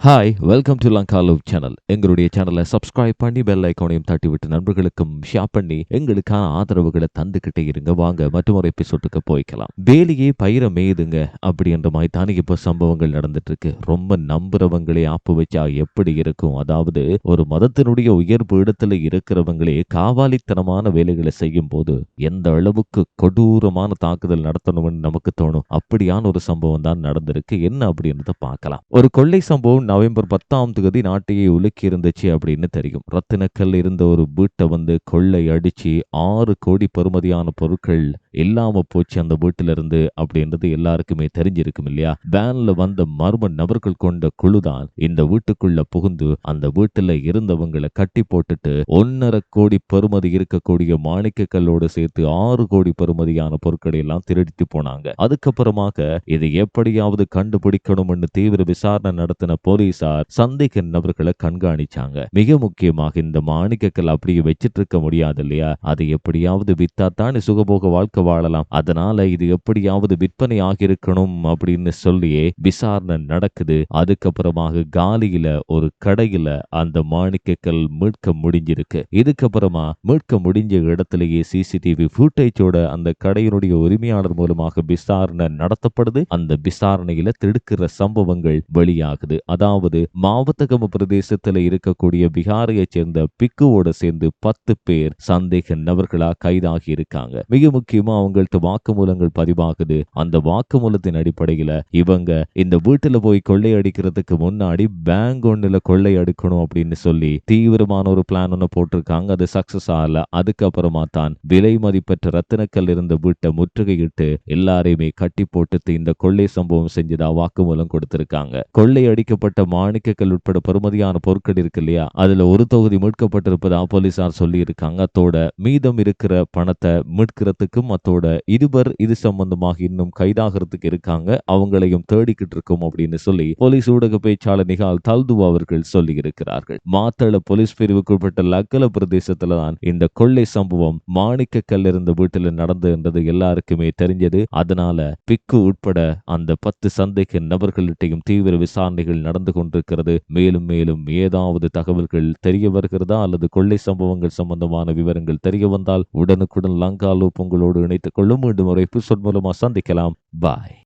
Hi, welcome to Lanka love channel. எங்களுடைய சேனலை subscribe பண்ணி பெல் ஐக்கானையும் தட்டி விட்டு நண்பர்களுக்கும் ஷேர் பண்ணி எங்களுக்கான ஆதரவுகளை தந்துகிட்டே இருங்க. வாங்க மற்றொரு எபிசோட்டுக்கு போய்க்கலாம். வேலையே பயிர மேயுதுங்க அப்படின்ற மாதிரி தானே இப்போ சம்பவங்கள் நடந்துட்டு இருக்கு. ரொம்ப நம்புறவங்களே ஆப்பு வச்சா எப்படி இருக்கும்? அதாவது ஒரு மதத்தினுடைய உயர்வு இடத்துல இருக்கிறவங்களே காவாலித்தனமான வேலைகளை செய்யும் போது எந்த அளவுக்கு கொடூரமான தாக்குதல் நடத்தணும்னு நமக்கு தோணும். அப்படியான ஒரு சம்பவம் தான் நடந்திருக்கு. என்ன அப்படின்றத பார்க்கலாம். ஒரு கொள்ளை சம்பவம் நவம்பர் 10 நாட்டையே உலுக்கி இருந்துச்சு அப்படின்னு தெரியும். ரத்தினக்கல் இருந்த ஒரு வீட்டை கொள்ளை அடிச்சு 6 கோடி பெறுமதியான பொருட்கள் இல்லாம போச்சு அந்த வீட்டுல இருந்து அப்படின்றது எல்லாருக்குமே தெரிஞ்சிருக்கும் இல்லையா? வேன்ல வந்த மர்ம நபர்கள் கொண்ட குழுதான் இந்த வீட்டுக்குள்ள புகுந்து அந்த வீட்டுல இருந்தவங்களை கட்டி போட்டுட்டு 1.5 கோடி பெறுமதி இருக்கக்கூடிய மாணிக்க கல்லோடு சேர்த்து 6 கோடி பெறுமதியான பொருட்களை எல்லாம் திருடிட்டு போனாங்க. அதுக்கப்புறமாக இதை எப்படியாவது கண்டுபிடிக்கணும்னு தீவிர விசாரணை நடத்தின போலீசார் சந்தேக நபர்களை கண்காணிச்சாங்க. மிக முக்கியமாக இந்த மாணிக்கக்கல் அப்படியே வச்சிட்டு இருக்க முடியாது இல்லையா? அதை எப்படியாவது வித்தாத்தானே சுகபோக வாழ்க்கை வாழலாம். அதனால இது எப்படியாவது விற்பனை ஆகியிருக்கணும் அப்படின்னு சொல்லியே விசாரணை நடக்குது. அதுக்கப்புறமாக காலியில ஒரு கடையில அந்த மாணிக்கக்கல் மீட்க முடிஞ்சிருக்கு. இதுக்கப்புறமா மீட்க முடிஞ்ச இடத்திலேயே சிசிடிவி ஃபுட்டேஜோட அந்த கடையினுடைய உரிமையாளர் மூலமாக விசாரணை நடத்தப்படுது. அந்த விசாரணையில திடுக்கிற சம்பவங்கள் வெளியாகுது. அதாவது மாவத்தகம பிரதேசத்துல இருக்கக்கூடிய பிகாரையை சேர்ந்த பிக்குவோட சேர்ந்து 10 பேர் சந்தேக நபர்களா கைதாகி இருக்காங்க. மிக முக்கியமா அவங்கள்ட்ட வாக்குமூலங்கள் பதிவாகுது. அந்த வாக்குமூலத்தின் அடிப்படையில இவங்க இந்த வீட்டுல போய் கொள்ளையடிக்கிறதுக்கு முன்னாடி பேங்க் ஒண்ணுல கொள்ளை அடிக்கணும் அப்படின்னு சொல்லி தீவிரமான ஒரு பிளான் ஒண்ணு போட்டிருக்காங்க. அது சக்சஸ் ஆகல. அதுக்கப்புறமா தான் விலை மதிப்பற்ற ரத்தினக்கல் இருந்த வீட்டை முற்றுகையிட்டு எல்லாரையுமே கட்டி போட்டு இந்த கொள்ளை சம்பவம் செஞ்சதா வாக்குமூலம் கொடுத்திருக்காங்க. கொள்ளை அடிக்கப்பட்ட மாணிக்கக்கல் உட்பட பெறுமதியான பொருட்கள் இருக்கு இல்லையா? அதுல ஒரு தொகுதி மீட்கப்பட்டிருப்பதா போலீசார் சொல்லி இருக்காங்க. அத்தோட மீதம் இருக்கிற பணத்தை மீட்கிறதுக்கும் அத்தோட இருவர் இது சம்பந்தமாக இன்னும் கைதாகிறதுக்கு இருக்காங்க. அவங்களையும் தேடிக்கிட்டு இருக்கும் அப்படின்னு சொல்லி போலீஸ் ஊடக பேச்சாளர் நிகால் தல்துவா அவர்கள் சொல்லி இருக்கிறார்கள். மாத்தள போலீஸ் பிரிவுக்குட்பட்ட லக்கல பிரதேசத்துல தான் இந்த கொள்ளை சம்பவம் மாணிக்கக்கல் இருந்த வீட்டில் நடந்தது எல்லாருக்குமே தெரிஞ்சது. அதனால பிக்கு உட்பட அந்த 10 சந்தேக நபர்களிட்டையும் தீவிர விசாரணைகள் நடந்து கொண்டிருக்கிறது. மேலும் மேலும் ஏதாவது தகவல்கள் தெரிய வருகிறதா அல்லது கொள்ளை சம்பவங்கள் சம்பந்தமான விவரங்கள் தெரிய வந்தால் உடனுக்குடன் லங்கா லூப் உங்களோடு இணைத்துக் கொள்ளும். மீண்டும் ஒரு எபிசோட் மூலமா சந்திக்கலாம். பாய்.